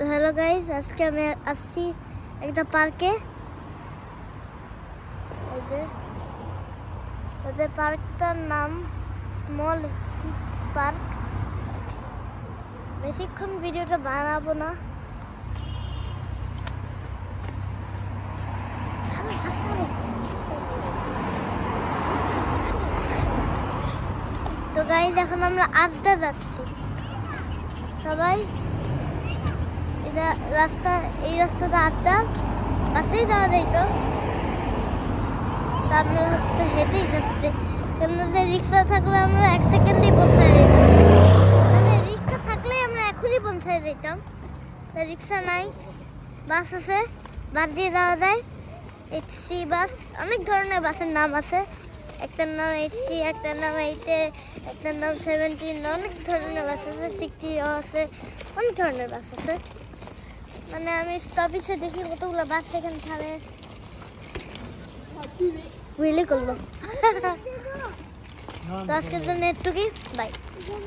তো hello guys, আজকে আমি আসছি একটা পার্কে। এই যে তাদের পার্কটার নাম স্মল হিট পার্ক। বেশিক্ষণ ভিডিওটা বানাবো না। তো গাইস, এখন আমরা আড্ডা যাচ্ছি সবাই। এটা রাস্তা, এই রাস্তাটা আড্ডা, বাসেই যাওয়া যাইতো, তা আমরা হচ্ছে হেঁটেই যাচ্ছি। কেন যে রিক্সা থাকলে আমরা 1 সেকেন্ডেই পৌঁছায় যেতাম, মানে রিক্সা থাকলে আমরা এখনই পৌঁছায় যেতাম। রিক্সা নাই, বাস আছে, বাস দিয়ে যাওয়া যায়। এইচসি বাস, অনেক ধরনের বাসের নাম আছে। একটার নাম এইচসি, একটার নাম 8, একটার নাম 17, অনেক ধরনের বাস আছে। 60 আছে, অনেক ধরনের বাস আছে। মানে আমি স্টপেজে দেখি কতগুলো বাস সেখানে থামে, রিলি করলো। তো আজকের জন্য একটুকুই, বাই।